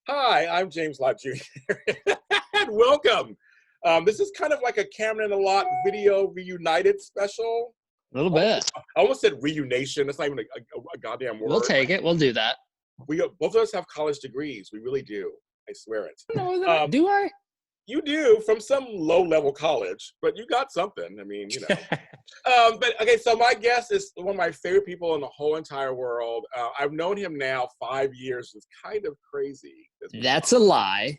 Hi, I'm James Lott Jr. and welcome. This is kind of like a Cameron and a Lot video reunited special. A little bit. I almost said reunation. It's not even a goddamn word. We'll take it. We'll do that. Both of us have college degrees. We really do. I swear it. No, do I? You do, from some low-level college, but you got something. I mean, you know. But okay, so my guest is one of my favorite people in the whole entire world. I've known him now 5 years. It's kind of crazy. That's a lie.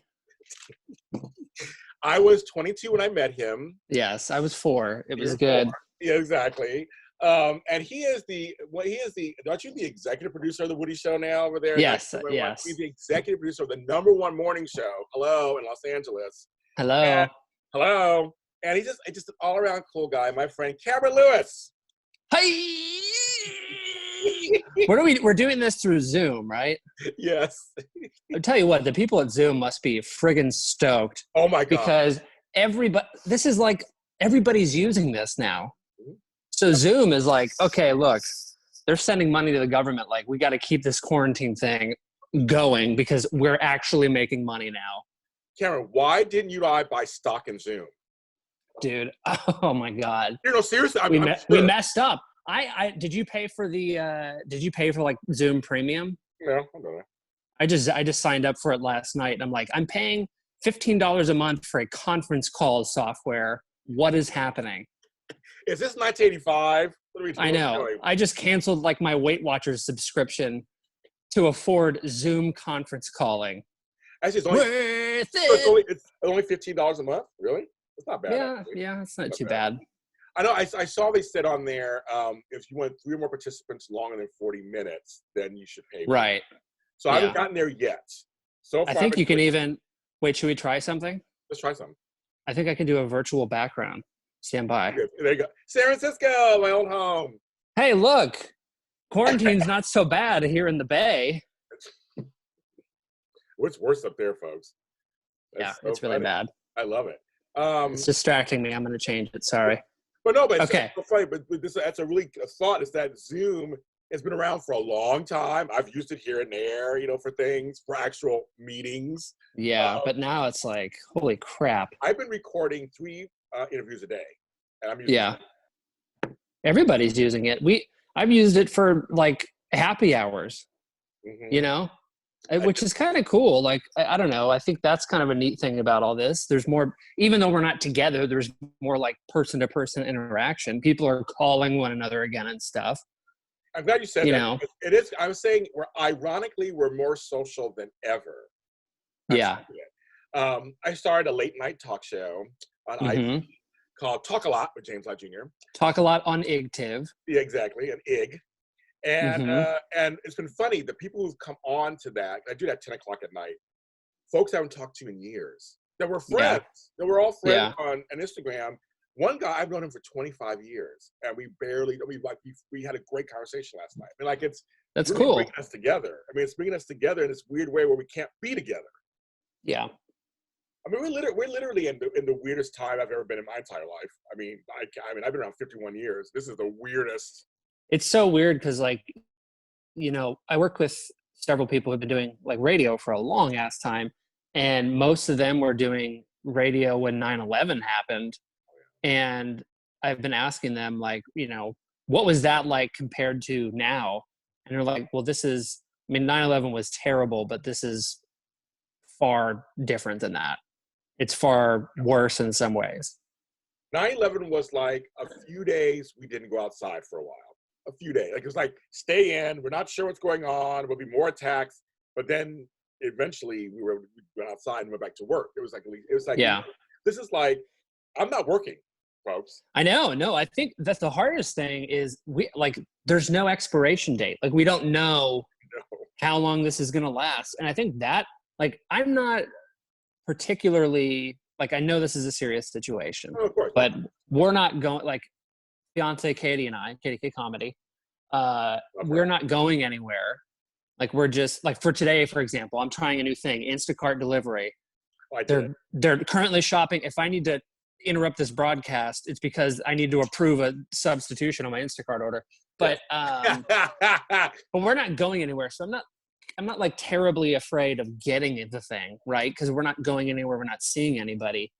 I was 22 when I met him. Yes, I was 4. It was good. Yeah, exactly. And he is aren't you the executive producer of the Woody Show now over there? Yes, yes. He's the executive producer of the #1 morning show, Hello, in Los Angeles. Hello. Hello. And he's just an all-around cool guy, my friend Cameron Lewis. Hey! We're doing this through Zoom, right? Yes. I'll tell you what, the people at Zoom must be friggin' stoked. Oh my God. Because this is like, everybody's using this now. So Zoom is like, okay, look, they're sending money to the government. Like, we got to keep this quarantine thing going because we're actually making money now. Cameron, why didn't you buy stock in Zoom? Dude, oh my God. You know, seriously, we messed up. Did you pay for like Zoom Premium? No, I don't know. I just signed up for it last night. And I'm like, I'm paying $15 a month for a conference call software. What is happening? Is this 1985? What are we doing? I know. I just canceled like my Weight Watchers subscription to afford Zoom conference calling. Actually, it's only $15 a month. Really? It's not bad. Yeah, actually. yeah, it's not too bad. I know. I saw they said on there, if you want 3 or more participants longer than 40 minutes, then you should pay. Right. So I haven't gotten there yet. So far, I think you can even wait. Should we try something? Let's try something. I think I can do a virtual background. Stand by. There you go. San Francisco, my old home. Hey, look, quarantine's not so bad here in the Bay. What's worse up there, folks? It's really bad. I love it. It's distracting me. I'm going to change it. Sorry. But no, but okay. It's so funny. But that's a really thought. Is that Zoom has been around for a long time. I've used it here and there, you know, for things, for actual meetings. Yeah, but now it's like, holy crap. I've been recording 3 interviews a day, and I'm using it. Everybody's using it. I've used it for like happy hours. You know. Which is kind of cool. Like, I don't know. I think that's kind of a neat thing about all this. There's more, even though we're not together, there's more like person-to-person interaction. People are calling one another again and stuff. I'm glad you said that. Know? It is. I was saying, we're more social than ever. Yeah. I started a late-night talk show on IG called Talk A Lot with James Lott Jr. Talk A Lot on IGTIV. Yeah, exactly, an IG. And it's been funny, the people who've come on to that, I do that 10 o'clock at night, folks I haven't talked to in years, that were friends, that were all friends on Instagram. One guy, I've known him for 25 years, and we had a great conversation last night. I mean, like, that's really cool. bringing us together. I mean, it's bringing us together in this weird way where we can't be together. Yeah. I mean, we're literally in the weirdest time I've ever been in my entire life. I mean, I've been around 51 years. This is the weirdest. It's so weird because, like, you know, I work with several people who've been doing like radio for a long ass time, and most of them were doing radio when 9/11 happened. And I've been asking them, like, you know, what was that like compared to now? And they're like, well, 9/11 was terrible, but this is far different than that. It's far worse in some ways. 9/11 was like a few days we didn't go outside for a while. A few days. Like, it was like, stay in. We're not sure what's going on. There'll be more attacks. But then eventually we went outside and went back to work. It was like, this is like, I'm not working, folks. I know. No, I think that's the hardest thing is there's no expiration date. Like, we don't know how long this is going to last. And I think that, like, I'm not particularly, like, I know this is a serious situation, of course, but we're not going, like, fiance Katie and I, KDK Comedy, we're not going anywhere. Like, we're just, like, for today, for example, I'm trying a new thing, Instacart delivery. They're currently shopping. If I need to interrupt this broadcast, it's because I need to approve a substitution on my Instacart order. But but we're not going anywhere. So like terribly afraid of getting the thing, right? Because we're not going anywhere, we're not seeing anybody.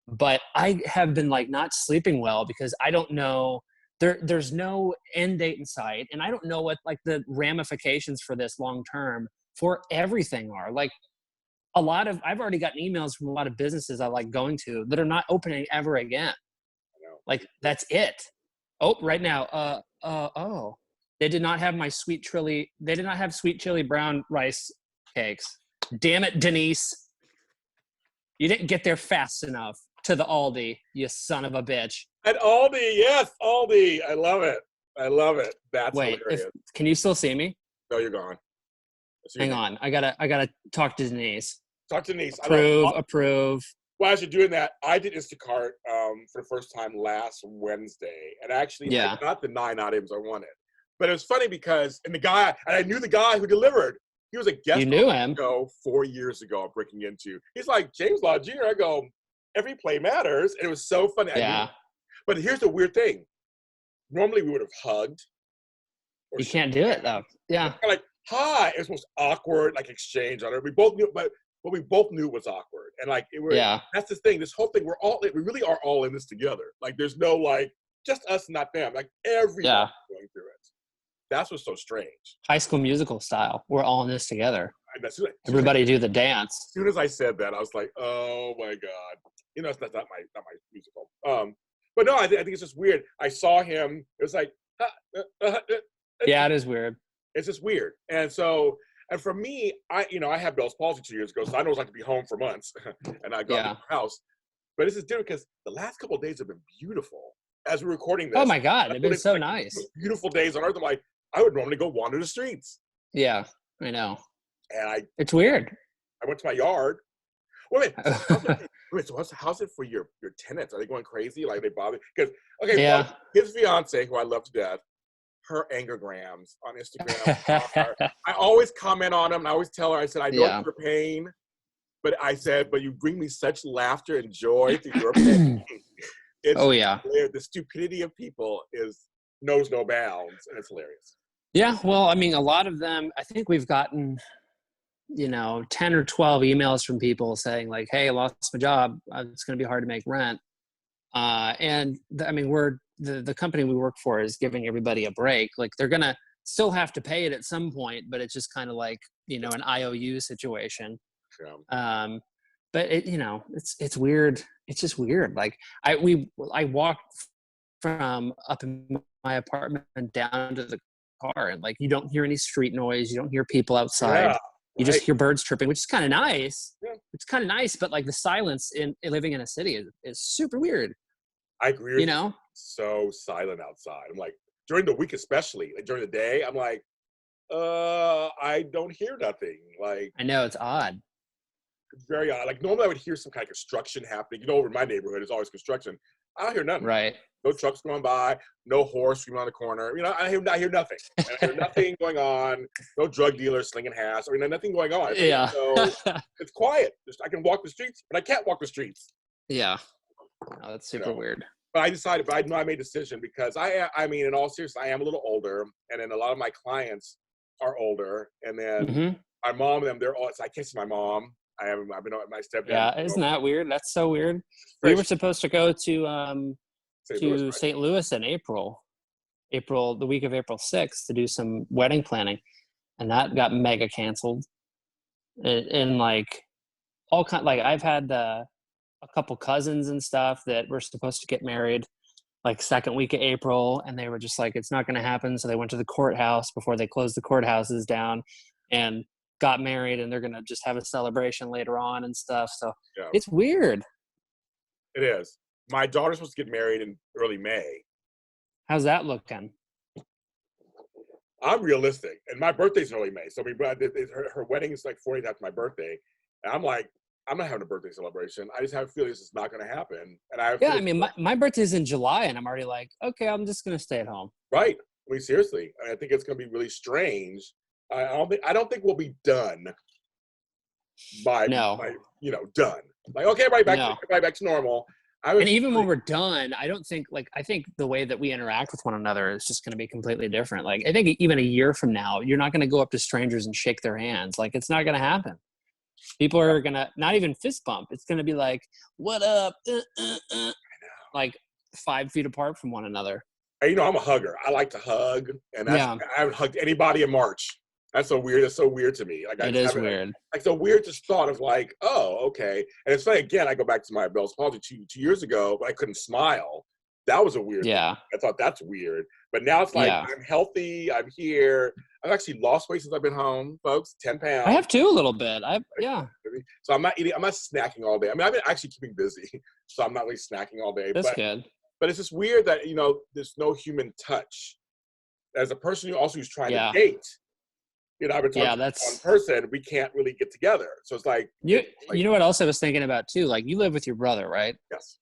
But I have been like not sleeping well because I don't know. There's no end date in sight, and I don't know what like the ramifications for this long term for everything are. Like I've already gotten emails from a lot of businesses I like going to that are not opening ever again. Like that's it. Oh, right now. Oh, they did not have my sweet chili. They did not have sweet chili brown rice cakes. Damn it, Denise. You didn't get there fast enough to the Aldi, you son of a bitch. At Aldi, yes, Aldi. I love it. I love it. That's hilarious. Can you still see me? No, you're gone. Hang on. I gotta talk to Denise. Talk to Denise. Approve. Well, as you're doing that, I did Instacart for the first time last Wednesday, and actually I got the 9 items I wanted. But it was funny because I knew the guy who delivered. He was a guest. You knew him? 4 years ago, breaking into. He's like, James Law Jr. I go, every play matters. And it was so funny. Yeah. But here's the weird thing. Normally we would have hugged. You can't do it though. Yeah. Like, hi. It was most awkward, like exchange on it. We both knew, but we both knew it was awkward. And like, that's the thing. This whole thing, we really are all in this together. Like, there's no like, just us, not them. Like, everyone going through it. That's what's so strange. High School Musical style. We're all in this together. Everybody do the dance. As soon as I said that, I was like, "Oh my god!" You know, it's not my musical. But no, I think it's just weird. I saw him. It was like, yeah, it is weird. It's just weird. And so, and for me, I had Bell's palsy 2 years ago, so I know it's like to be home for months, and I got to the house. But this is different because the last couple of days have been beautiful. As we're recording this, oh my god, they've been so nice. Beautiful days on Earth. I'm like, I would normally go wander the streets. Yeah, I know. And it's weird. I went to my yard. Wait, so how's it for your tenants? Are they going crazy? Like they bother? Because well, his fiance, who I love to death, her angergrams on Instagram. I always comment on them. And I always tell her, I said, I know your pain, but you bring me such laughter and joy through your pain. The stupidity of people knows no bounds, and it's hilarious. Yeah, well, I mean, a lot of them, I think we've gotten, 10 or 12 emails from people saying like, hey, I lost my job. It's going to be hard to make rent. We're the company we work for is giving everybody a break. Like they're going to still have to pay it at some point, but it's just kind of like, an IOU situation. Yeah. But it's weird. It's just weird. Like I walked from up in my apartment and down to the car, and like you don't hear any street noise, you don't hear people outside, you just hear birds chirping, which is kind of nice. Yeah. It's kind of nice, but like the silence in living in a city is super weird. I agree. You so silent outside. I'm like during the week, especially like during the day, I'm like, I don't hear nothing. Like I know it's odd. It's very odd. Like normally I would hear some kind of construction happening. Over in my neighborhood, it's always construction. I don't hear nothing. Right. No trucks going by. No horse screaming on the corner. I hear nothing. I hear nothing going on. No drug dealers slinging hash. Nothing going on. Yeah. So it's quiet. I can walk the streets, but I can't walk the streets. Yeah. Oh, that's super weird. But I decided. But I made a decision because I mean, in all seriousness, I am a little older, and then a lot of my clients are older, and then my mom and them, they're all. So I can't see my mom. I've been on my stepdad. Yeah, isn't that weird? That's so weird. We were supposed to go to St. Louis in April, the week of April 6th, to do some wedding planning, and that got mega canceled. And like all kind, like I've had a couple cousins and stuff that were supposed to get married, like second week of April, and they were just like, it's not going to happen. So they went to the courthouse before they closed the courthouses down, and got married, and they're going to just have a celebration later on and stuff. So it's weird. It is. My daughter's supposed to get married in early May. How's that looking? I'm realistic, and my birthday's in early May. So her wedding is like 4 days after my birthday, and I'm like, I'm not having a birthday celebration. I just have a feeling this is not going to happen. And my birthday's in July, and I'm already like, okay, I'm just going to stay at home. Right. I mean, seriously, I think it's going to be really strange. I don't think we'll be done by done. Like, okay, everybody back to normal. And even when we're done, I don't think I think the way that we interact with one another is just going to be completely different. Like I think even a year from now, you're not going to go up to strangers and shake their hands. Like it's not going to happen. People are going to not even fist bump. It's going to be like, what up? Like 5 feet apart from one another. You know, I'm a hugger. I like to hug, and I haven't hugged anybody in March. That's so weird. That's so weird to me. Like it is weird. Like the weirdest thought of like, oh, okay. And it's funny again. I go back to my Bell's palsy two years ago, but I couldn't smile. That was a weird thing. I thought that's weird. But now it's like I'm healthy. I'm here. I've actually lost weight since I've been home, folks. 10 pounds. I have too, a little bit. So I'm not eating. I'm not snacking all day. I mean, I've been actually keeping busy, so I'm not really snacking all day. That's good. But it's just weird that there's no human touch. As a person who's trying to date. I've been talking to one person, we can't really get together. So it's like... You know what else I was thinking about, too? Like, you live with your brother, right? Yes.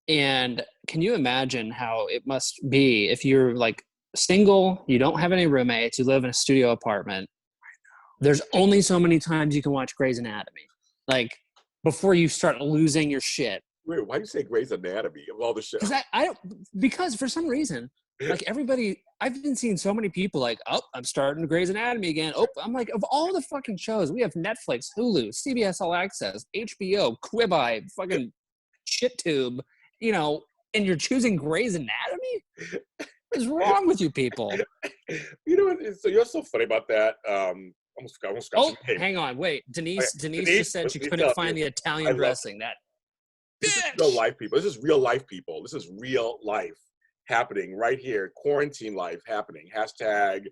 And can you imagine how it must be if you're, like, single, you don't have any roommates, you live in a studio apartment. I know. There's only so many times you can watch Grey's Anatomy. Like, before you start losing your shit. Wait, why do you say Grey's Anatomy of all the shows? Because for some reason... Like everybody, I've been seeing so many people like, oh, I'm starting Grey's Anatomy again. Oh, I'm like, of all the fucking shows, we have Netflix, Hulu, CBS All Access, HBO, Quibi, fucking ShitTube, and you're choosing Grey's Anatomy? What is wrong with you people? So you're so funny about that. Hang on, wait. Denise just said she couldn't find the Italian dressing. This is real life people. This is real life people. This is real life. Happening right here, quarantine life happening. Hashtag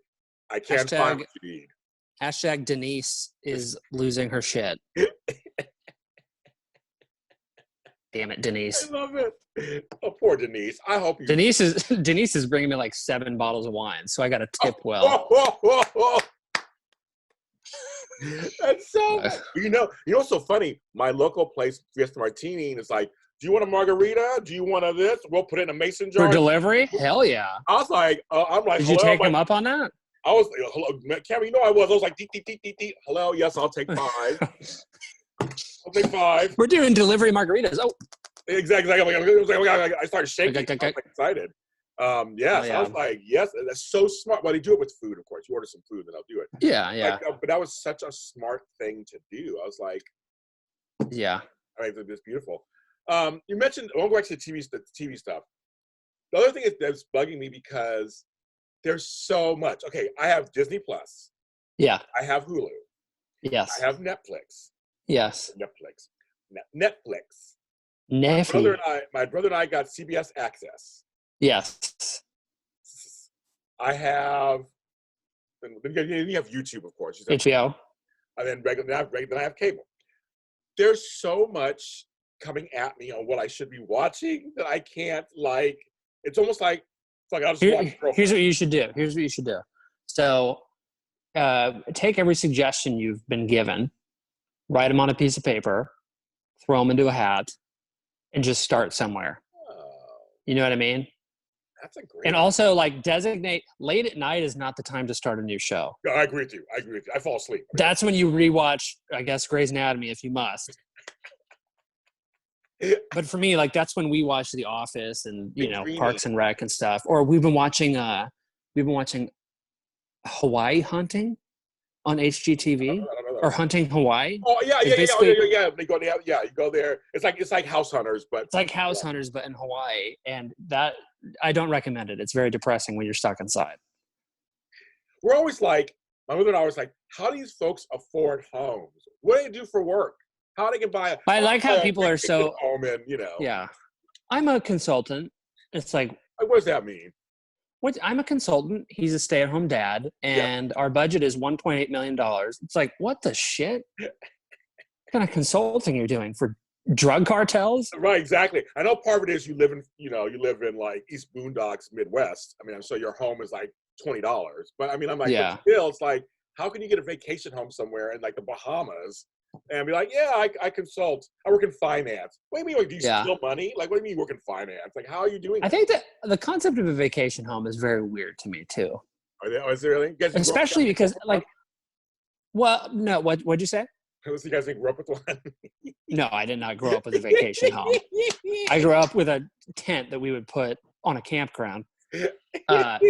I can't find what you need. Hashtag Denise is losing her shit. Damn it, Denise. I love it. Oh, poor Denise. I hope you. Denise is bringing me like 7 bottles of wine, so I got to tip well. That's so. What's so funny? My local place, Fiesta Martini, is like, do you want a margarita? Do you want this? We'll put it in a mason jar. For delivery? Hell yeah. I was like, did you take him up on that? I was, hello, Cameron, I was like, deep. Hello, yes, I'll take 5. I'll take 5. We're doing delivery margaritas. Oh. Exactly. I started shaking. I was excited. So I was like, yes, that's so smart. Well, they do it with food, of course. You order some food, then they'll do it. Yeah. But that was such a smart thing to do. I was like, yeah. I mean, it's beautiful. You mentioned, I won't go back to the TV stuff. The other thing that's bugging me because there's so much. Okay, I have Disney Plus. Yeah. I have Hulu. Yes. I have Netflix. Yes. Netflix. My brother and I got CBS Access. Yes. I have. You have YouTube, of course. HBO. And then then I have cable. There's so much coming at me on what I should be watching that I can't like. It's almost like I'll just watch. Here's what you should do. So, take every suggestion you've been given, write them on a piece of paper, throw them into a hat, and just start somewhere. You know what I mean? That's a great. And also, like, designate late at night is not the time to start a new show. No, I agree with you. I fall asleep. That's when you rewatch, I guess, Grey's Anatomy if you must. But for me, like, that's when we watch The Office and Parks and Rec and stuff. Or we've been watching Hawaii Hunting on HGTV or Hunting Hawaii. Oh yeah. You go there. It's like House Hunters, but it's like House Hunters, but in Hawaii. And that I don't recommend it. It's very depressing when you're stuck inside. We're always like, my mother and I was like, how do these folks afford homes? What do they do for work? How they can buy I like how people are so home and Yeah. I'm a consultant. It's like, what does that mean? I'm a consultant. He's a stay-at-home dad, and our budget is $1.8 million. It's like, what the shit? What kind of consulting you're doing for drug cartels? Right, exactly. I know part of it is you live in like East Boondocks, Midwest. I mean, I'm sure your home is like $20, but I mean, I'm like, still, it's like, how can you get a vacation home somewhere in like the Bahamas and be like, I consult. I work in finance. What do you mean? Like, do you steal money? Like, what do you mean you work in finance? Like, how are you doing that? I think that the concept of a vacation home is very weird to me too. Is it really? Especially because, like, well, no. What'd you say? So you guys didn't grow up with one? No, I did not grow up with a vacation home. I grew up with a tent that we would put on a campground. But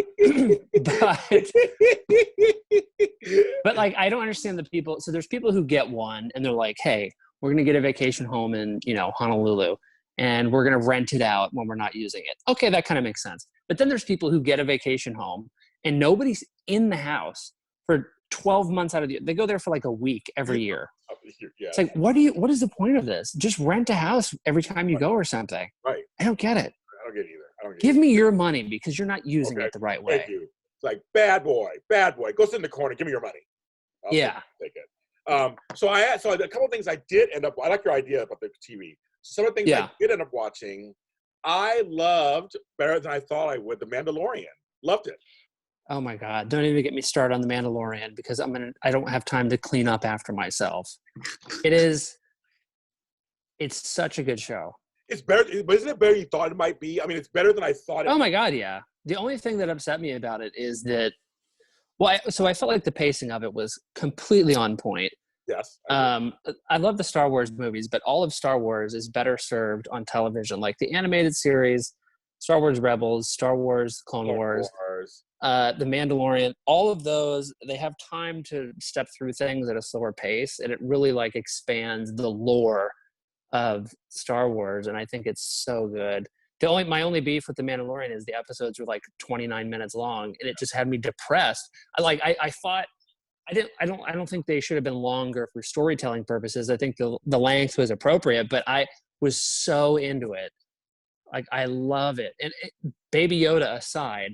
like, I don't understand the people. So there's people who get one and they're like, hey, we're going to get a vacation home in, Honolulu, and we're going to rent it out when we're not using it. Okay, that kind of makes sense. But then there's people who get a vacation home and nobody's in the house for 12 months out of the year. They go there for like a week every year. Yeah. It's like, what is the point of this? Just rent a house every time you go or something. Right. I don't get it. I don't get it either. Give me your money because you're not using it the right way. Thank you. It's like, bad boy. Go sit in the corner. Give me your money. I'll take it. So a couple of things I did end up. I like your idea about the TV. Some of the things I did end up watching, I loved better than I thought I would. The Mandalorian. Loved it. Oh my God! Don't even get me started on the Mandalorian because I don't have time to clean up after myself. It's such a good show. It's better, but isn't it better than you thought it might be? I mean, it's better than I thought. Oh my God! Yeah. The only thing that upset me about it is that, so I felt like the pacing of it was completely on point. Yes. I love the Star Wars movies, but all of Star Wars is better served on television, like the animated series, Star Wars Rebels, Star Wars Clone Wars. The Mandalorian, all of those, they have time to step through things at a slower pace, and it really like expands the lore of Star Wars, and I think it's so good. My only beef with the Mandalorian is the episodes were like 29 minutes long, and it just had me depressed. I thought I don't think they should have been longer for storytelling purposes. I think the length was appropriate, but I was so into it. Like, I love it. And Baby Yoda aside,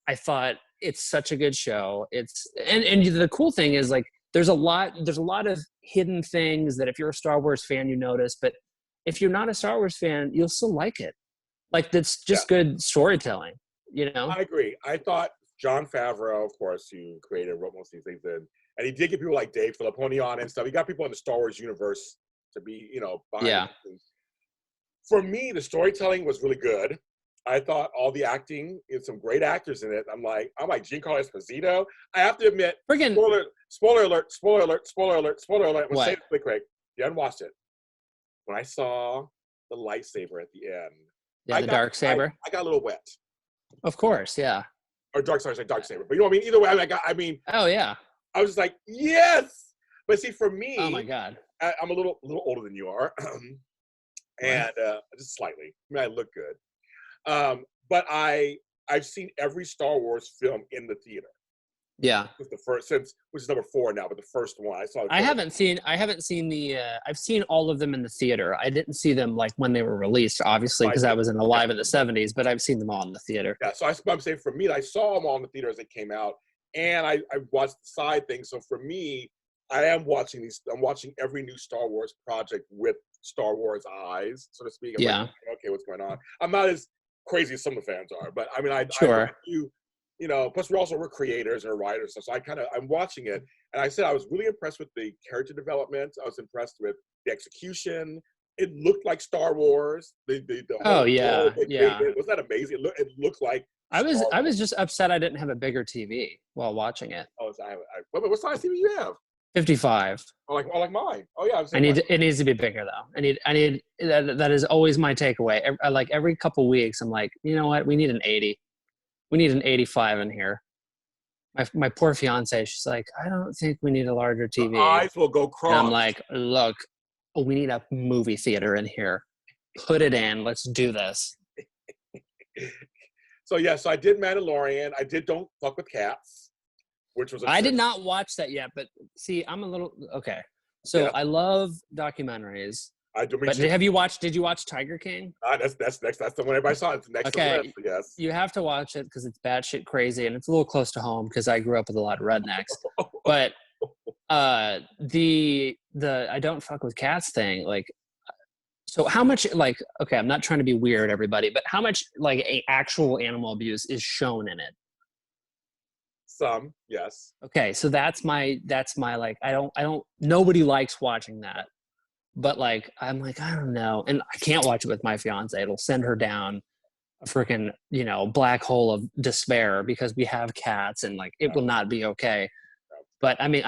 I thought it's such a good show. And the cool thing is, like, there's a lot of hidden things that if you're a Star Wars fan, you notice, but if you're not a Star Wars fan, you'll still like it. Like, that's just good storytelling, I agree. I thought Jon Favreau, of course, who created and wrote most of these things, and he did get people like Dave Filiponi on and stuff. He got people in the Star Wars universe to be, behind things. For me, the storytelling was really good. I thought all the acting, some great actors in it. I'm like Giancarlo Esposito. I have to admit, spoiler alert. I'm going to say it really quick. You haven't watched it. When I saw the lightsaber at the end. Yeah, the dark saber. I got a little wet. Of course, yeah. Or dark saber. But you know what I mean? Either way, oh, yeah. I was just like, yes! But see, for me. Oh, my God. I'm a little older than you are. And just slightly. I mean, I look good. But I've seen every Star Wars film in the theater. Yeah. The first, which is number 4 now, but the first one I saw. I haven't seen the. I've seen all of them in the theater. I didn't see them like when they were released, obviously, because I wasn't alive in the '70s. But I've seen them all in the theater. Yeah, so I'm saying for me, I saw them all in the theater as they came out, and I watched the side things. So for me, I am watching these. I'm watching every new Star Wars project with Star Wars eyes, so to speak. I'm like, okay, what's going on? I'm not as crazy as some of the fans are, but I mean, I do. Plus we're creators and writers, so I'm watching it, and I said I was really impressed with the character development. I was impressed with the execution. It looked like Star Wars. The wasn't that amazing? It looked like. I was just upset I didn't have a bigger TV while watching it. Oh, what size TV you have? 55. Oh, like mine. Oh yeah. It needs to be bigger though. I need that is always my takeaway. Like every couple weeks, I'm like, you know what? We need an 80. We need an 85 in here. My poor fiance, she's like, I don't think we need a larger TV. The eyes will go cross. And I'm like, look, we need a movie theater in here. Put it in. Let's do this. So I did Mandalorian. I did Don't Fuck with Cats, which was. I did not watch that yet, but see, I'm a little okay. So I love documentaries. I do. But did you watch Tiger King? That's next. That's the one everybody saw. It's next. Okay. To the list, yes. You have to watch it because it's batshit crazy, and it's a little close to home because I grew up with a lot of rednecks. But the I don't fuck with cats thing, like. So how much, like, okay, I'm not trying to be weird, everybody, but how much like actual animal abuse is shown in it? Some, yes. Okay, so that's my like, I don't. Nobody likes watching that. But like, I'm like, I don't know. And I can't watch it with my fiance. It'll send her down a freaking, black hole of despair because we have cats and like, it will not be okay. But I mean,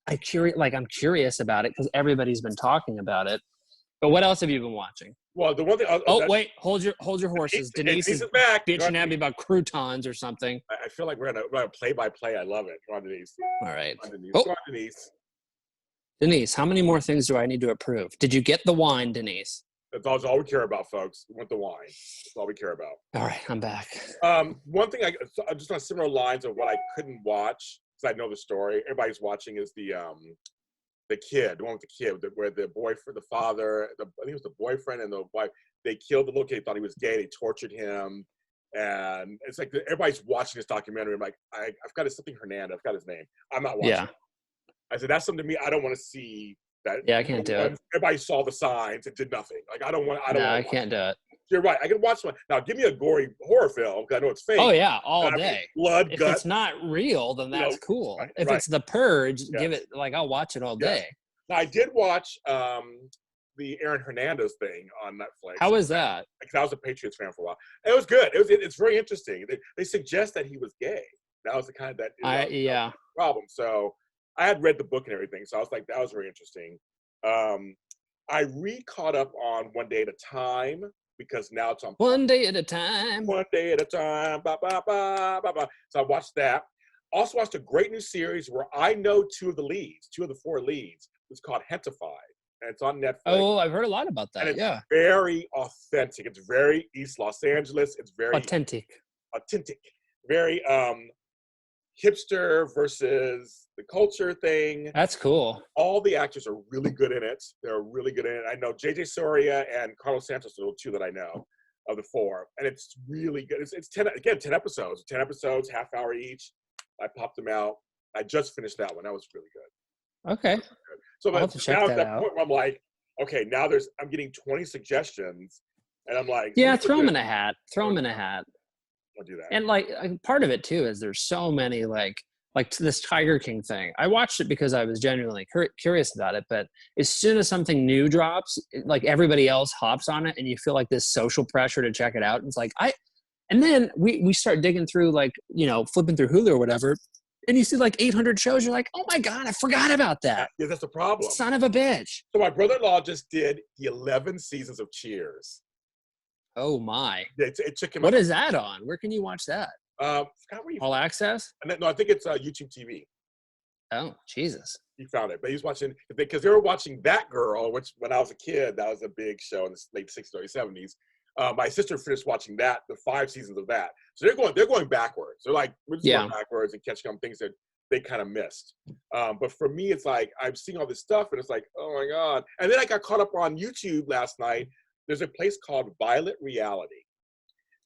I'm curious about it because everybody's been talking about it. But what else have you been watching? Well, the one thing. Wait, hold your horses. Denise is back. bitching at me about croutons or something. I feel like we're gonna play-by-play. I love it. Come on, Denise. All right. Come on, Denise. Oh. Come on, Denise. Denise, how many more things do I need to approve? Did you get the wine, Denise? That's all we care about, folks. We want the wine. That's all we care about. All right, I'm back. One thing just on similar lines of what I couldn't watch because I know the story. Everybody's watching is the kid, the one with the kid, where the boyfriend, the father, I think it was the boyfriend and the wife. They killed the little kid. Thought he was gay. They tortured him, and it's like everybody's watching this documentary. I'm like, I've got something Hernandez. I've got his name. I'm not watching. Yeah. I said that's something to me. I don't want to see that. Yeah, I can't do it. Everybody saw the signs and did nothing. Like I don't want. I can't do it. You're right. I can watch one. Now, give me a gory horror film because I know it's fake. Oh yeah, all day. Blood, if guts. It's not real, then that's cool. Right, if it's The Purge, give it. Like I'll watch it all day. Now, I did watch the Aaron Hernandez thing on Netflix. How was that? Because I was a Patriots fan for a while. It was good. It's very interesting. They suggest that he was gay. That was the kind of that problem. So I had read the book and everything, so I was like, that was very interesting. I caught up on One Day at a Time because now it's on One Day at a Time. One Day at a Time. Ba, ba, ba, ba, ba. So I watched that. Also watched a great new series where I know two of the four leads. It's called Hentified, and it's on Netflix. Oh, I've heard a lot about that. And it's very authentic. It's very East Los Angeles. It's very authentic. Very hipster versus the culture thing. That's cool. All the actors are really good in it. They're really good in it. I know JJ Soria and Carlos Santos are the two that I know of the four, and it's really good. It's 10 episodes. 10 episodes, half hour each. I popped them out. I just finished that one. That was really good. Okay. So I'll have to check that out. Point where I'm like, okay, now I'm getting 20 suggestions, and I'm like, yeah, throw them in a hat. Throw them in a hat. I'll do that. And like part of it too is there's so many like this Tiger King thing. I watched it because I was genuinely curious about it, but as soon as something new drops, like everybody else hops on it, and you feel like this social pressure to check it out. And it's like and then we start digging through, like, flipping through Hulu or whatever, and you see like 800 shows. You're like, oh my God, I forgot about that. Yeah, that's the problem. Son of a bitch. So my brother-in-law just did the 11 seasons of Cheers. Oh my. It took him. What is that on? Where can you watch that? All Access? No, I think it's YouTube TV. Oh, Jesus. He found it, but he's watching because they were watching That Girl, which when I was a kid, that was a big show in the late 60s, early 70s. My sister finished watching the 5 seasons of that. So they're going backwards. They're like, we're just going backwards and catching on things that they kind of missed. But for me, it's like, I'm seeing all this stuff and it's like, oh my God. And then I got caught up on YouTube last night. There's a place called Violet Reality.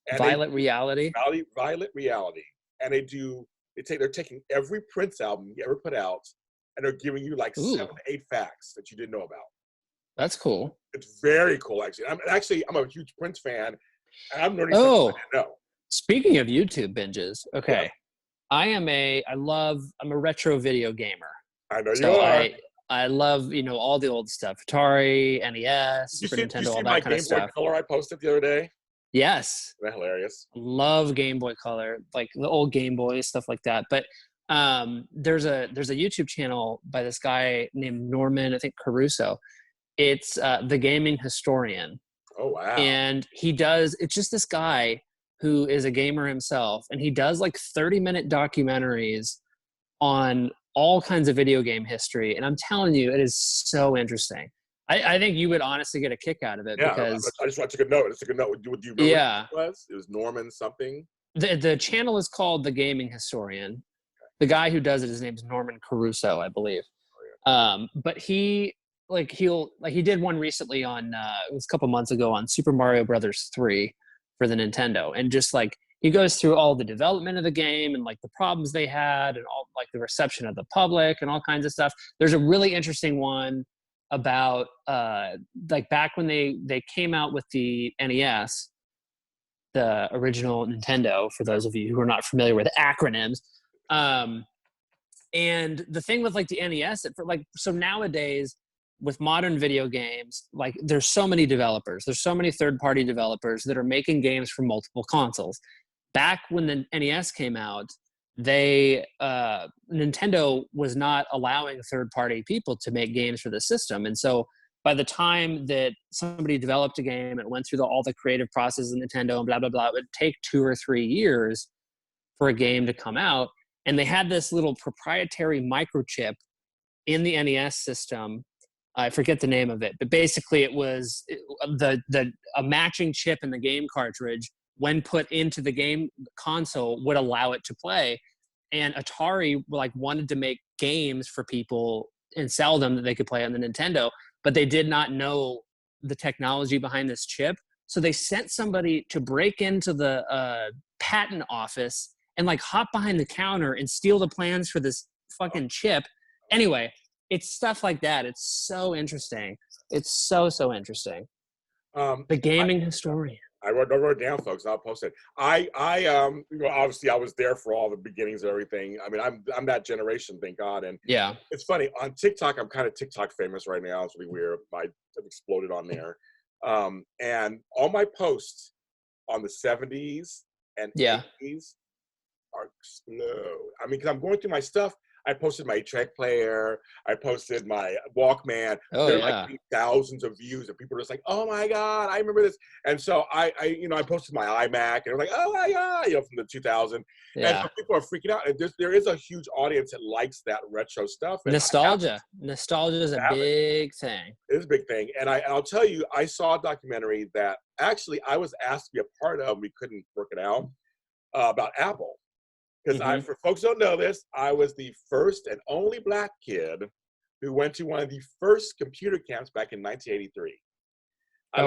And Violet Reality? Violet Reality. And they're taking every Prince album you ever put out and they're giving you like 7 to 8 facts that you didn't know about. That's cool. It's very cool, actually. I'm a huge Prince fan, and I'm learning something I didn't know. Speaking of YouTube binges, okay, I'm a retro video gamer. I know you are. I love all the old stuff: Atari, NES, Super Nintendo, all that kind of stuff. Game Boy Color I posted the other day. Yes, that's hilarious. Love Game Boy Color, like the old Game Boy stuff like that. But there's a YouTube channel by this guy named Norman, I think Caruso. It's The Gaming Historian. Oh, wow. And it's just this guy who is a gamer himself, and he does like 30-minute documentaries on all kinds of video game history. And I'm telling you, it is so interesting. I think you would honestly get a kick out of it because I took a note. It's a good note. Do you remember what it was? It was Norman something. The channel is called The Gaming Historian. Okay. The guy who does it, his name's Norman Caruso, I believe. Oh, yeah. But he did one recently on it was a couple months ago on Super Mario Brothers 3 for the Nintendo, and just like he goes through all the development of the game and like the problems they had and all like the reception of the public and all kinds of stuff. There's a really interesting one about like back when they came out with the NES, the original Nintendo, for those of you who are not familiar with acronyms. And the thing with like the NES, so nowadays with modern video games, like there's so many developers, there's so many third-party developers that are making games for multiple consoles. Back when the NES came out, they Nintendo was not allowing third-party people to make games for the system, and so by the time that somebody developed a game and went through all the creative process of Nintendo and blah blah blah, it would take 2 or 3 years for a game to come out. And they had this little proprietary microchip in the NES system. I forget the name of it, but basically it was a matching chip in the game cartridge, when put into the game console, would allow it to play. And Atari like wanted to make games for people and sell them that they could play on the Nintendo, but they did not know the technology behind this chip. So they sent somebody to break into the patent office and like hop behind the counter and steal the plans for this fucking chip. Anyway, it's stuff like that. It's so interesting. It's so interesting. The gaming historian. I wrote it down, folks. I'll post it. Obviously I was there for all the beginnings of everything. I mean, I'm that generation, thank God. And yeah, it's funny on TikTok. I'm kind of TikTok famous right now. It's really weird. I've exploded on there. And all my posts on the 70s and 80s are slow. I mean, because I'm going through my stuff. I posted my track player. I posted my Walkman. There are like thousands of views, and people are just like, "Oh my God, I remember this." And so I posted my iMac, and they're like, "Oh my God," from the 2000. Yeah. And so people are freaking out. And there is a huge audience that likes that retro stuff. And nostalgia is a big thing. It is a big thing. And I'll tell you, I saw a documentary that actually I was asked to be a part of. We couldn't work it out about Apple. Because for folks who don't know this, I was the first and only Black kid who went to one of the first computer camps back in 1983. I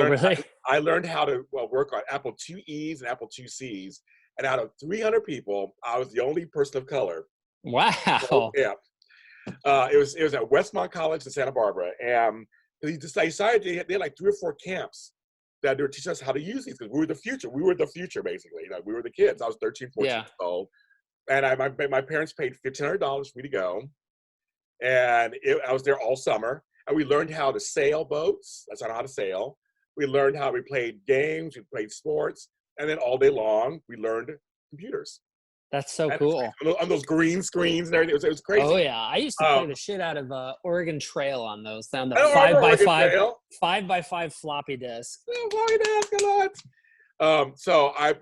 learned how to work on Apple IIe's and Apple IIc's, and out of 300 people, I was the only person of color. Wow. So, yeah. It was at Westmont College in Santa Barbara, and they decided they had like 3 or 4 camps that they were teaching us how to use these, because we were the future. We were the future, basically. We were the kids. I was 13, 14 years old. And my parents paid $1,500 for me to go. And I was there all summer. And we learned how to sail boats. That's not how to sail. We learned how we played games. We played sports. And then all day long, we learned computers. That's so cool. On those green screens and everything. It was crazy. Oh, yeah. I used to play the shit out of Oregon Trail on those. Down the 5x5 floppy disk. Oh, floppy disk, a lot.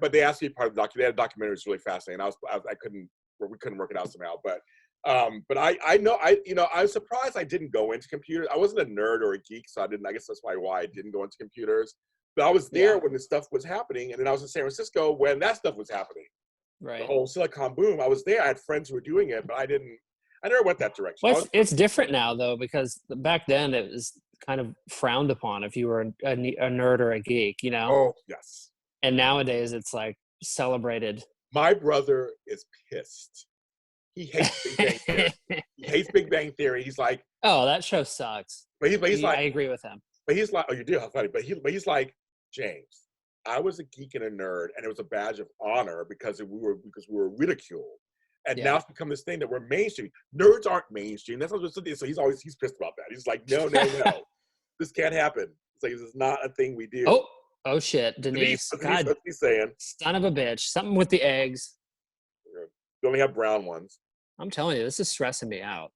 But they asked me part of the documentary. They had a documentary. It was really fascinating. We couldn't work it out somehow. But I was surprised I didn't go into computers. I wasn't a nerd or a geek, so I guess that's why I didn't go into computers. But I was there when this stuff was happening, and then I was in San Francisco when that stuff was happening. Right. The whole Silicon boom. I was there. I had friends who were doing it, but I never went that direction. Well, it's different now, though, because back then it was kind of frowned upon if you were a nerd or a geek, Oh, yes. And nowadays it's like celebrated. My brother is pissed. He hates Big Bang Theory. He hates Big Bang Theory. He's like, "Oh, that show sucks." But he's like, I agree with him. But he's like, "Oh, you do? How funny!" But he's like, "James, I was a geek and a nerd, and it was a badge of honor because we were ridiculed, and now it's become this thing that we're mainstream. Nerds aren't mainstream. That's what we're saying." So he's pissed about that. He's like, "No, this can't happen. It's like this is not a thing we do." Oh shit, Denise. God, what's he saying? Son of a bitch. Something with the eggs. We only have brown ones. I'm telling you, this is stressing me out.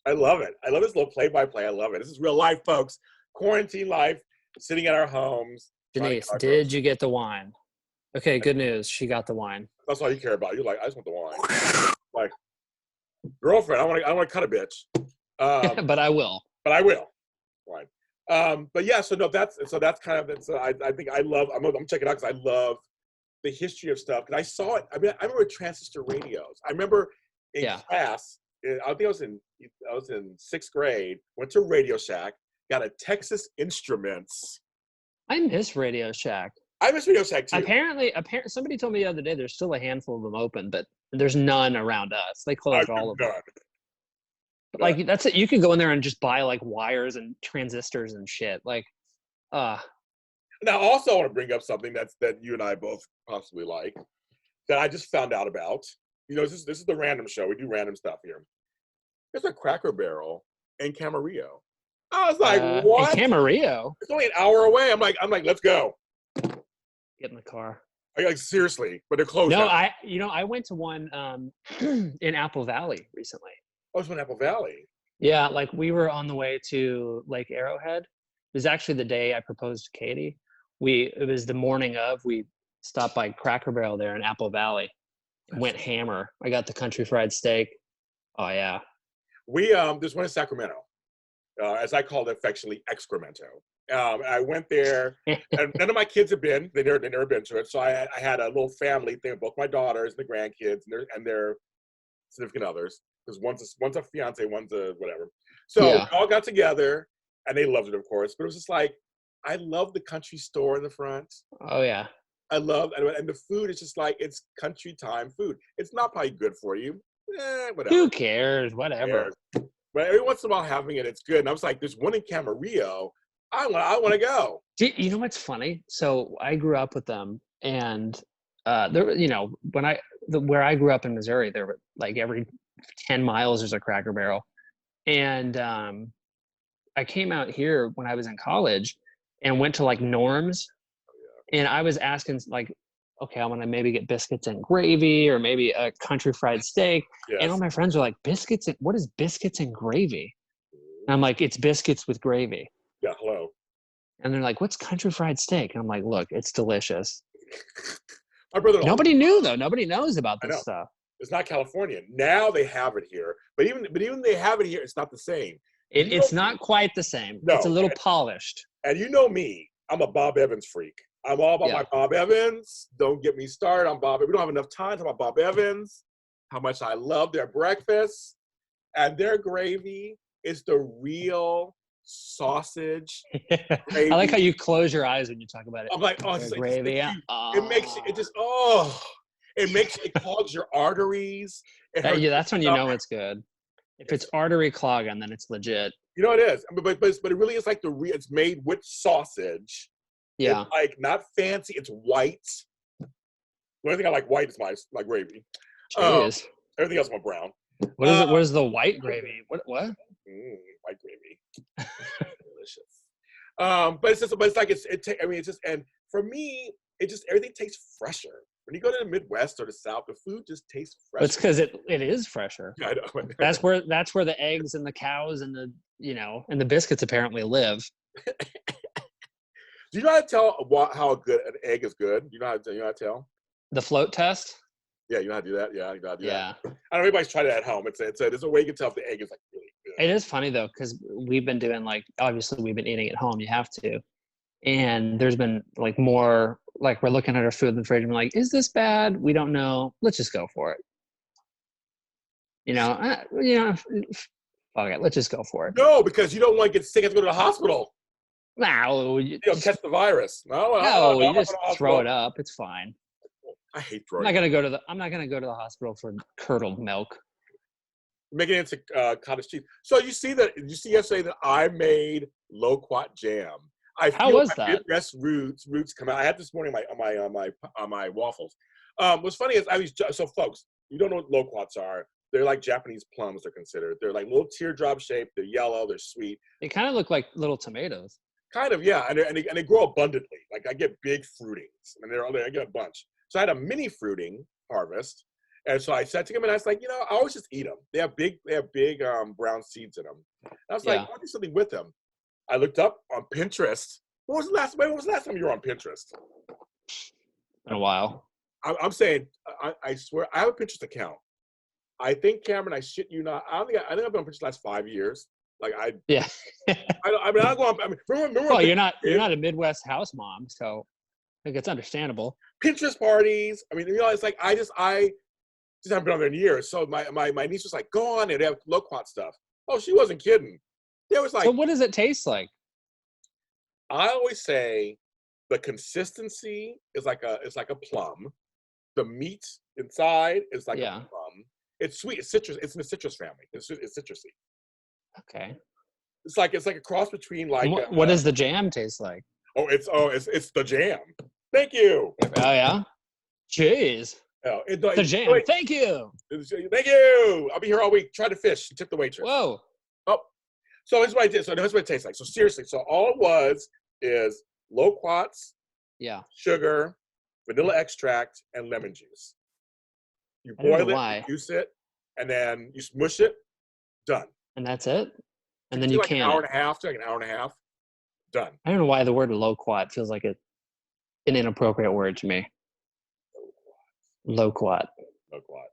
I love it. I love this little play-by-play. I love it. This is real life, folks. Quarantine life, sitting at our homes. Denise, did you get the wine? Okay, good news. She got the wine. That's all you care about. You're like, I just want the wine. Like, girlfriend, I want to cut a bitch. But I will. Right. But yeah, so that's kind of I think I'm checking it out because I love the history of stuff. Because I saw it. I mean, I remember transistor radios. I remember in class. I think I was in 6th grade. Went to Radio Shack. Got a Texas Instruments. I miss Radio Shack. I miss Radio Shack too. Apparently, somebody told me the other day there's still a handful of them open, but there's none around us. They closed all of them. But like that's it. You can go in there and just buy like wires and transistors and shit. Like, Now, also, I want to bring up something that you and I both possibly like that I just found out about. This is the random show. We do random stuff here. There's a Cracker Barrel in Camarillo. I was like, what? In Camarillo? It's only an hour away. I'm like, let's go. Get in the car. Like seriously, but they're closed No, now. I went to one in Apple Valley recently. Oh, it's in Apple Valley. Yeah, like we were on the way to Lake Arrowhead. It was actually the day I proposed to Katie. It was the morning of. We stopped by Cracker Barrel there in Apple Valley. Went hammer. I got the country fried steak. Oh yeah. There's one in Sacramento, as I call it affectionately, Excremento. I went there, and none of my kids have been. They never been to it. So I had a little family thing, both my daughters and the grandkids, and their significant others. Because one's a fiance, one's a whatever. So we all got together, and they loved it, of course. But it was just like, I love the country store in the front. Oh yeah. I love, and the food is just like, it's country time food. It's not probably good for you. Whatever. Who cares? Whatever. But every once in a while having it, it's good. And I was like, there's one in Camarillo. I want to go. You know what's funny? So I grew up with them, and there, where I grew up in Missouri, there were like every 10 miles there's a Cracker Barrel, and I came out here when I was in college, and went to like Norm's. And I was asking, like, okay, I'm going to maybe get biscuits and gravy or maybe a country fried steak. Yes. And all my friends are like, what is biscuits and gravy? And I'm like, it's biscuits with gravy. Yeah, hello. And they're like, what's country fried steak? And I'm like, look, it's delicious. My brother. Nobody knew, though. Nobody knows about this stuff. It's not California. Now they have it here. But even they have it here, it's not the same. It's not quite the same. No, it's a little polished. And you know me, I'm a Bob Evans freak. I'm all about my Bob Evans. Don't get me started on Bob. We don't have enough time to talk about Bob Evans, how much I love their breakfast. And their gravy is the real sausage. I like how you close your eyes when you talk about it. I'm like, oh, it's gravy. It clogs your arteries. That's when you know it's good. If it's artery clogging, then it's legit. You know it is. But it really is like it's made with sausage. Yeah. It's like not fancy. It's white. The only thing I like white is my gravy. Jeez. Everything else I want brown. What is it? What is the white gravy? What? White gravy. Delicious. But it's like and for me, everything tastes fresher. When you go to the Midwest or the South, the food just tastes fresher. It's because it is fresher. I know. That's where the eggs and the cows and the biscuits apparently live. Do you know how to tell how good an egg is good? You know how to tell? The float test? Yeah, you know how to do that? Yeah, you know how to do that. Yeah. I don't know, everybody's tried it at home. There's a way you can tell if the egg is like really good. It is funny though, because we've been doing obviously we've been eating at home, you have to. And there's been more, we're looking at our food in the fridge and we're like, is this bad? We don't know. Let's just go for it. Fuck it, let's just go for it. No, because you don't want to get sick and go to the hospital. No, you catch the virus. No, you just throw it up. It's fine. I hate throwing. I'm not gonna go to the hospital for curdled milk. Making it into cottage cheese. So you see yesterday that I made Loquat Jam. How was that? Midwest roots come out. I had this morning on my waffles. What's funny is so folks, you don't know what loquats are. They're like Japanese plums. They're considered. They're like little teardrop shaped. They're yellow. They're sweet. They kind of look like little tomatoes. Kind of, yeah, and they grow abundantly. Like I get big fruitings, and I get a bunch. So I had a mini fruiting harvest, and so I said to him, and I was like, I always just eat them. They have big brown seeds in them. And I was like, I'll do something with them. I looked up on Pinterest. When was the last time you were on Pinterest? In a while. I'm saying, I swear, I have a Pinterest account. I think, Cameron, I shit you not. I think I've been on Pinterest the last 5 years. Yeah. I go on. Remember. Well, you're not a Midwest house mom, so I think it's understandable. Pinterest parties. It's like I just haven't been on there in years. So my niece was like, go on, and they have loquat stuff. Oh, she wasn't kidding. There was like. So what does it taste like? I always say the consistency is like a plum. The meat inside is like a plum. It's sweet. It's citrus. It's in the citrus family. It's citrusy. Okay. It's like a cross between what does the jam taste like? It's the jam. Thank you. Oh yeah. Jeez. Oh, the jam. Thank you. Thank you. I'll be here all week. Try to fish. Tip the waitress. Whoa. Oh. So here's what I did. So here's what it tastes like. So seriously. So all it was is loquats. Yeah. Sugar, vanilla extract, and lemon juice. You I don't know boil it, why. you juice it, and then you smush it. Done. And that's it? And then Takes you like an can hour it. and a half to like an hour and a half. Done. I don't know why the word loquat feels like an inappropriate word to me. Loquat. Loquat.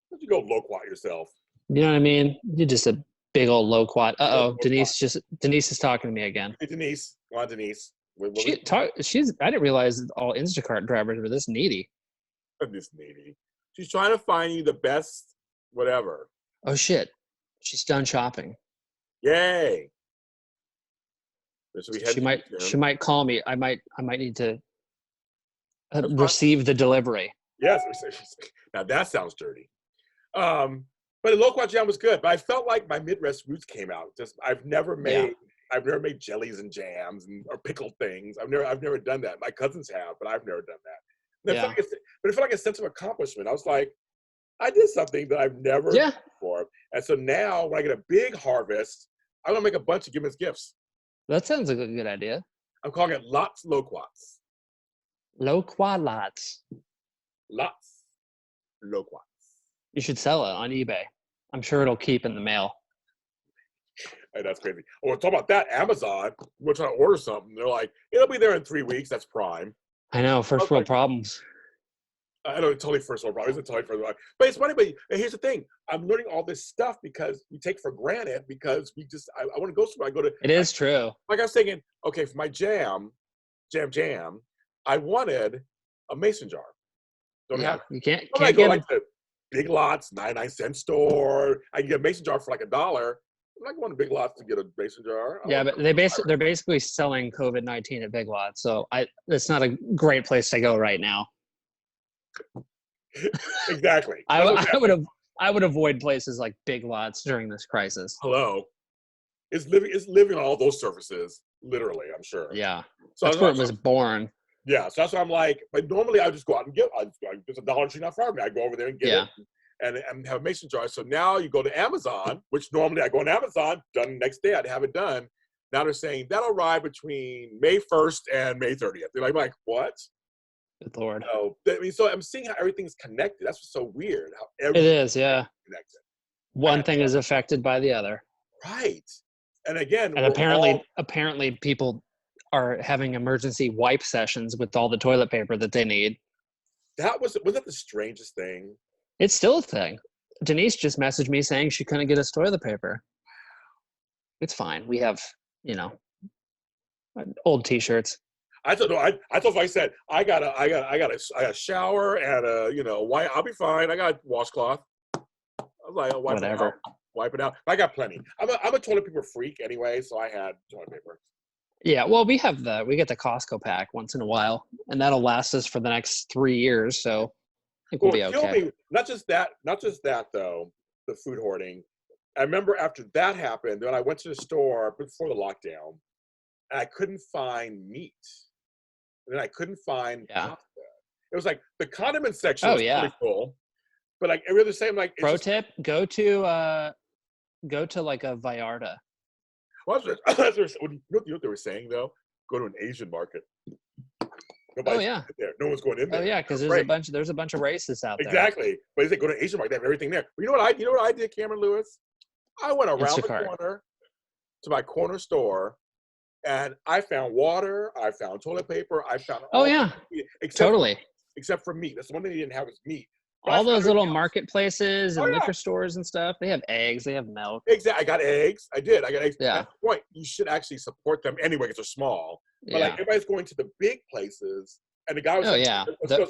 Why'd you go loquat yourself? You know what I mean? You're just a big old loquat. Uh-oh, Loquat. Denise is talking to me again. Hey, Denise. Come on, Denise. I didn't realize all Instacart drivers were this needy. This needy. She's trying to find you the best whatever. Oh shit. She's done shopping. Yay. She might call me. I might need to receive the delivery. Yes. Now that sounds dirty. But the Loquat Jam was good. But I felt like my Midwest roots came out. I've never made jellies and jams or pickled things. I've never done that. My cousins have, but I've never done that. But it felt like a sense of accomplishment. I was like, I did something that I've never done before. And so now when I get a big harvest, I'm gonna make a bunch of give as gifts. That sounds like a good idea. I'm calling it Lots Loquats. Loquat lots. Lots Loquats. You should sell it on eBay. I'm sure it'll keep in the mail. Hey, that's crazy. Oh, talk about that. Amazon, we're trying to order something. They're like, it'll be there in 3 weeks. That's Prime. I know, first world problems. I know, totally first world problems. It's totally first world. But it's funny, but here's the thing. I'm learning all this stuff because we take for granted because I want to go somewhere. I go to. It is true. Like I was thinking, okay, for my jam, I wanted a mason jar. Don't have it. You can't I go get like the Big Lots, 99-cent store. I can get a mason jar for like $1. I'm not going to Big Lots to get a mason jar. Yeah, but they're basically selling COVID-19 at Big Lots, so it's not a great place to go right now. Exactly. I would avoid places like Big Lots during this crisis. Hello, it's living on all those surfaces, literally. I'm sure. Yeah, so that's where it was born. Yeah, so that's why I'm like. But normally I just go out and get. There's a Dollar Tree not far from me. I go over there and get it. And have a mason jar. So now you go to Amazon, which normally I go on Amazon, done next day, I'd have it done. Now they're saying that'll arrive between May 1st and May 30th. They're like what? Good Lord. So I'm seeing how everything's connected. That's what's so weird. How it is, yeah. Connected. One thing is affected by the other. Right. And again, and apparently people are having emergency wipe sessions with all the toilet paper that they need. Wasn't that the strangest thing? It's still a thing. Denise just messaged me saying she couldn't get us toilet paper. It's fine. We have, old T-shirts. I said I got a shower and I'll be fine. I got washcloth. I was like, I'll wipe it out. I got plenty. I'm a toilet paper freak anyway, so I had toilet paper. Yeah, well, we get the Costco pack once in a while, and that'll last us for the next 3 years. So I think we'll be okay. Not just that though. The food hoarding. I remember after that happened, then I went to the store before the lockdown, and I couldn't find meat. And then I couldn't find pasta. It was like the condiment section was pretty full, but like every other same like. Pro tip: go to like a Vallarta. Well, you know what they were saying though? Go to an Asian market. Nobody's there. No one's going in there. Oh yeah, because there's a bunch of racists out there. Exactly, but he said go to Asian market. They have everything there. But you know what I did, Cameron Lewis? I went around the corner to my corner store, and I found water. I found toilet paper. I found except for meat. That's the one thing he didn't have is meat. But all those little marketplaces and liquor stores and stuff, they have eggs, they have milk. Exactly. I got eggs. I got eggs. Yeah. At the point, you should actually support them anyway because they're small. But like everybody's going to the big places, and the guy was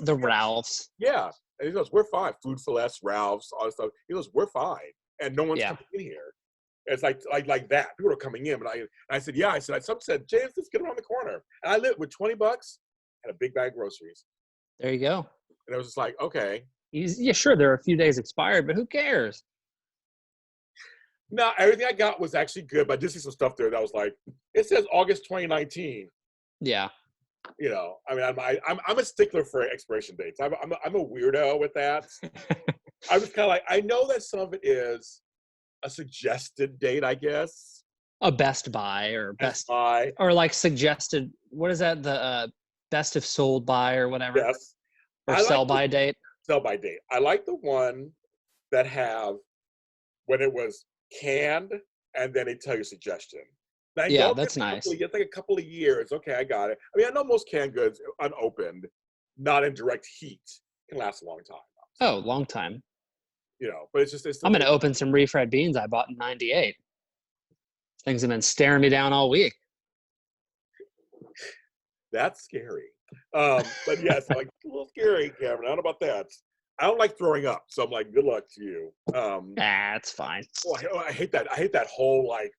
the Ralphs. Yeah. And he goes, we're fine. Food for Less, Ralph's, all this stuff. He goes, we're fine. And no one's coming in here. It's like that. People are coming in. But I said, yeah. Someone said, James, let's get around the corner. And I lived with $20 and a big bag of groceries. There you go. And it was just like, okay. Yeah, sure, they're a few days expired, but who cares? No, everything I got was actually good, but I did see some stuff there that was like, it says August 2019. Yeah. I mean, I'm a stickler for expiration dates. I'm a weirdo with that. I was kind of like, I know that some of it is a suggested date, I guess. A Best Buy or Best Buy or like suggested. What is that? The best if sold by or whatever, Yes. or I like sell by date. sell by date. I like the one that have when it was canned and then they tell you suggestion. Now I Yeah, know that's nice. it's like a couple of years. Okay, I got it. I mean, I know most canned goods unopened, not in direct heat, can last a long time. Oh, long time. But it's just it's I'm still gonna open some refried beans I bought in '98. Things have been staring me down all week. that's scary. But yes, like a little scary, Cameron. I don't know about that. I don't like throwing up, so I'm like, good luck to you. It's fine. I hate that. I hate that whole like.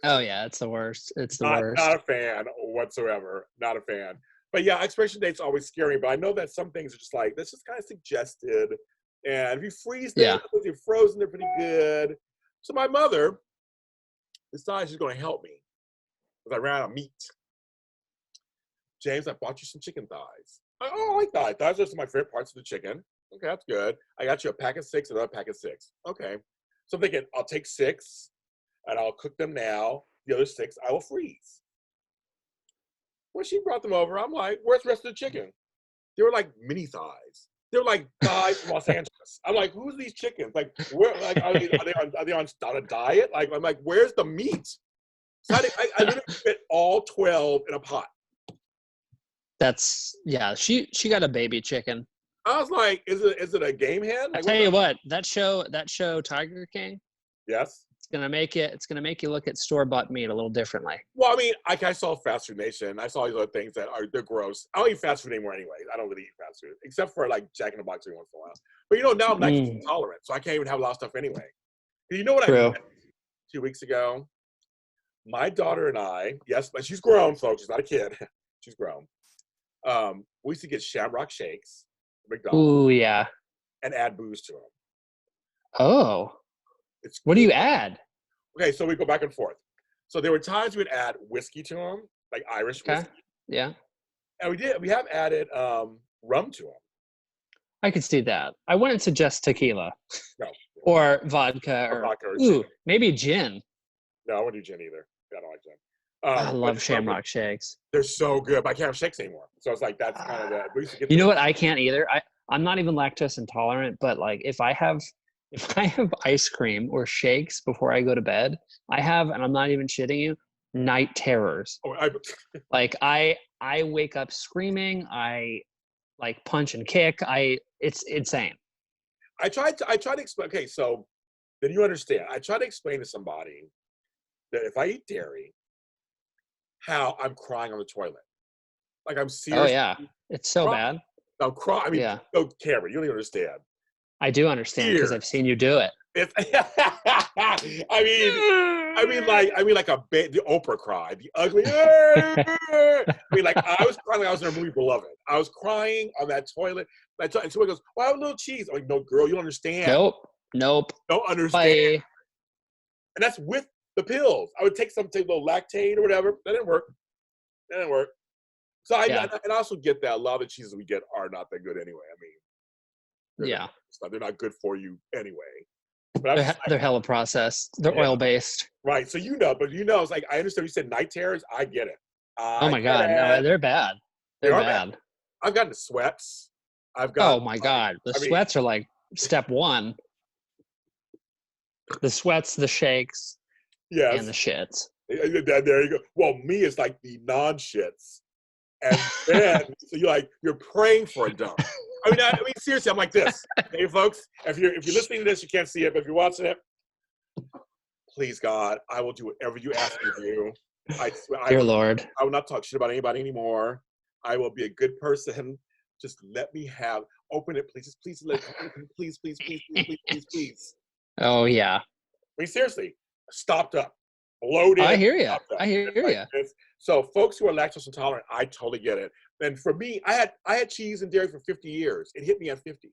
Oh yeah, it's the worst. It's the Not worst. a fan whatsoever. Not a fan. But yeah, expiration date's always scary. But I know that some things are just like this is kind of suggested. And if you freeze things, Yeah. if you're frozen, they're pretty good. So my mother decided she's going to help me because I ran out of meat. James, I bought you some chicken thighs. I like thighs. Thighs are some of my favorite parts of the chicken. Okay, that's good. I got you a pack of 6, another pack of 6. Okay. So I'm thinking, I'll take 6 and I'll cook them now. The other 6 I will freeze. When she brought them over, I'm like, where's the rest of the chicken? They were like mini thighs. They were like thighs from Los Angeles. I'm like, who's these chickens? Like, where? Like, are they on a diet? Like, I'm like, where's the meat? So I literally fit all 12 in a pot. She got a baby chicken. I was like, is it a game hen? I Like, tell you what, that show Tiger King, yes. it's gonna make you look at store-bought meat a little differently. Well, I mean, I saw Fast Food Nation. I saw these other things they're gross. I don't eat fast food anymore anyway. I don't really eat fast food except for like Jack in the Box every once in a while. But now I'm lactose intolerant, so I can't even have a lot of stuff anyway. You know what I did 2 weeks ago? My daughter and I, yes, but she's grown, folks. She's not a kid. She's grown. We used to get Shamrock shakes at McDonald's. Ooh, yeah. And add booze to them. Oh. What do you add? Okay, so we go back and forth. So there were times we'd add whiskey to them, like Irish whiskey. Yeah. And we have added rum to them. I could see that. I wouldn't suggest tequila. No. Or vodka. Or gin. Maybe gin. No, I wouldn't do gin either. I don't like gin. I love Shamrock shakes. They're so good, but I can't have shakes anymore. So it's like that's kind of that. You know what? I can't either. I'm not even lactose intolerant, but like if I have ice cream or shakes before I go to bed, and I'm not even shitting you, night terrors. Like I wake up screaming. I like punch and kick. It's insane. I tried to explain. Okay, so then you understand. I try to explain to somebody that if I eat dairy, how I'm crying on the toilet. Like I'm serious. Oh yeah, it's so bad. I'm crying. I mean, no, Cameron, you don't even understand. I do understand because I've seen you do it. I mean, like the Oprah cry, the ugly. I mean, like I was crying like I was in a movie Beloved. I was crying on that toilet. And somebody goes, "Well, I have a little cheese." I'm like, "No, girl, you don't understand." Nope. Don't understand. Bye. And that's with the pills. I would take a little lactate or whatever. That didn't work. So I also get that a lot of the cheeses we get are not that good anyway. I mean, they're not good for you anyway. But they're hella processed. They're oil based. Right. So it's like I understand you said night terrors. I get it. Oh my God, no, they're bad. They're bad. I've gotten the sweats. Oh my God, the sweats are like step one. The sweats, the shakes, and the shits. There you go. Well, me is like the non-shits, and then so you're praying for a dump. I mean, seriously, I'm like this. Hey, folks, if you're listening to this, you can't see it, but if you're watching it, please, God, I will do whatever you ask me to do. I swear, Dear Lord, I will not talk shit about anybody anymore. I will be a good person. Just let me open it, please. Please, please. Oh yeah. I mean, seriously, stopped up, bloated. I hear you. So, folks who are lactose intolerant, I totally get it. And for me, I had cheese and dairy for 50 years. It hit me at 50.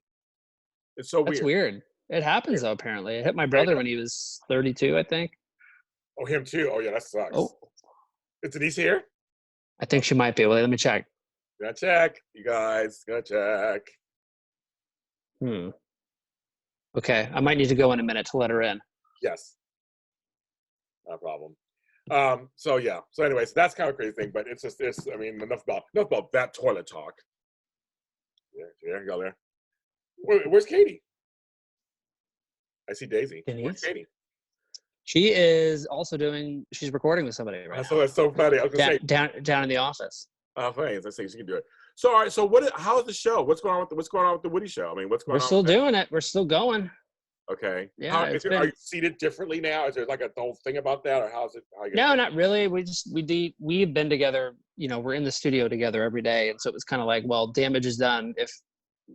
It's so weird. That's weird. It happens though. Apparently, it hit my brother when he was 32, I think. Oh, him too. Oh yeah, that sucks. Oh, is Denise here? I think she might be. Well, let me check. Gotta check, you guys. Gotta check. Okay, I might need to go in a minute to let her in. Yes. No problem. So yeah. So anyway, so that's kind of a crazy thing, but it's just this. I mean, enough about that toilet talk. Yeah, there you go. There. Where's Katie? I see Daisy. Where's Denise? Katie? She is also she's recording with somebody right So now. that's so funny. I was gonna say down in the office. Funny. Let's say she can do it. So all right. So how's the show? What's going on with the Woody show? I mean, what's going We're on? still doing it. We're still going. Okay. Yeah. Are you seated differently now? Is there like a whole thing about that, or how's it? No, not really. We've been together. We're in the studio together every day, and so it was kind of like, well, damage is done. If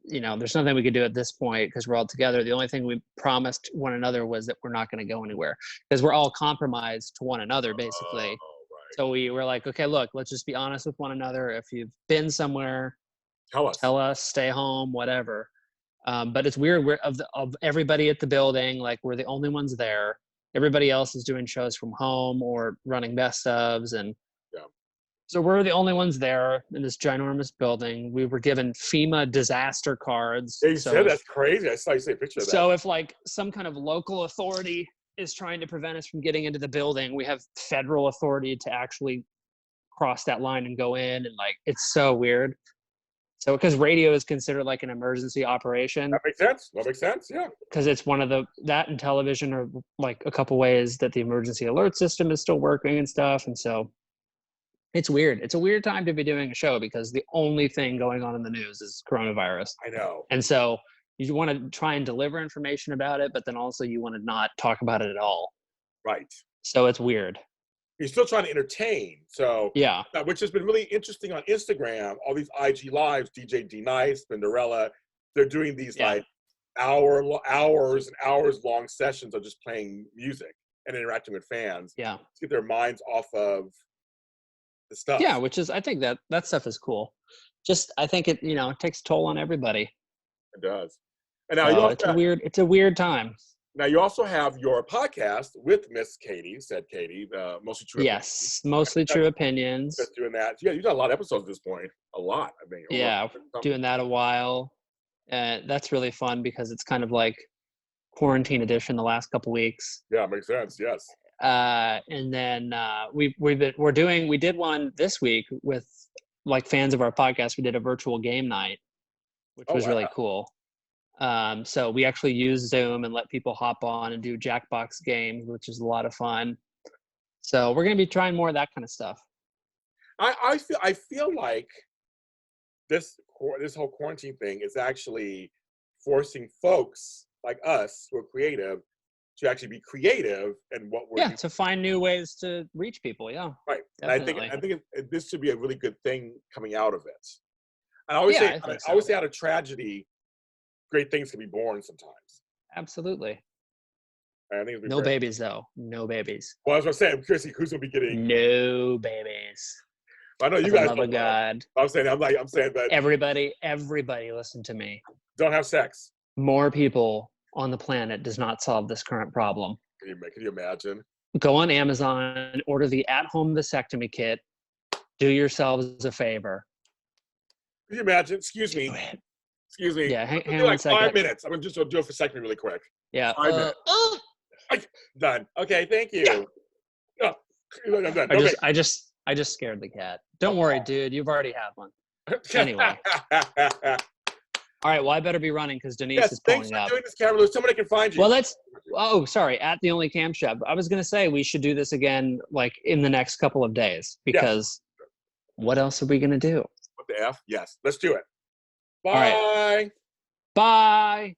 there's nothing we could do at this point because we're all together. The only thing we promised one another was that we're not going to go anywhere because we're all compromised to one another, basically. Right. So we were like, okay, look, let's just be honest with one another. If you've been somewhere, tell us, stay home, whatever. But it's weird. We're of everybody at the building, like we're the only ones there. Everybody else is doing shows from home or running best ofs, and so we're the only ones there in this ginormous building. We were given FEMA disaster cards. Yeah, you said that's crazy. I saw you say a picture of that. So if like some kind of local authority is trying to prevent us from getting into the building, we have federal authority to actually cross that line and go in, and like it's so weird. So because radio is considered like an emergency operation. That makes sense. Yeah. Because it's one of that and television are like a couple ways that the emergency alert system is still working and stuff, and so. It's weird. It's a weird time to be doing a show because the only thing going on in the news is coronavirus. I know. And so you want to try and deliver information about it, but then also you want to not talk about it at all. Right. So it's weird. You're still trying to entertain. So yeah, which has been really interesting on Instagram. All these IG lives, DJ D Nice, Spinderella, they're doing these like hours and hours long sessions of just playing music and interacting with fans. Yeah. To get their minds off of the stuff. Yeah, which is, I think that stuff is cool. Just, I think it, it takes a toll on everybody. It does. And now it's a weird time. Now you also have your podcast with Miss Katie, said Katie, Mostly True. Yes, Mostly True Opinions. Just doing that. Yeah, you've got a lot of episodes at this point. A lot, I think. Yeah, doing that a while. That's really fun because it's kind of like quarantine edition the last couple weeks. Yeah, makes sense. Yes. And then we did one this week with like fans of our podcast. We did a virtual game night, which was really cool. So we actually used Zoom and let people hop on and do Jackbox games, which is a lot of fun. So we're going to be trying more of that kind of stuff. I feel like this whole quarantine thing is actually forcing folks like us who are creative to actually be creative and what we're to find new ways to reach people. Yeah, right. And I think this should be a really good thing coming out of it. And I always say out of tragedy, great things can be born sometimes. Absolutely. And I think no babies though. No babies. Well, I was gonna say, I'm curious who's gonna be getting no babies. I know you guys. Love of God. I'm saying that everybody listen to me. Don't have sex. More people on the planet does not solve this current problem. Can you imagine? Go on Amazon, order the at-home vasectomy kit. Do yourselves a favor. Can you imagine? Excuse me. Yeah, hang on like a second. 5 minutes. I'm gonna just do a vasectomy really quick. Yeah. 5 minutes. Done. Okay, thank you. Yeah. Oh, I'm done. I just scared the cat. Don't worry, dude. You've already had one. Anyway. All right, well, I better be running because Denise is pulling up. Thanks for doing this, Cameron. Somebody can find you. Well, sorry, at the Only Cam Shop. I was going to say we should do this again, like, in the next couple of days, because what else are we going to do? What the F? Yes, let's do it. Bye. All right. Bye.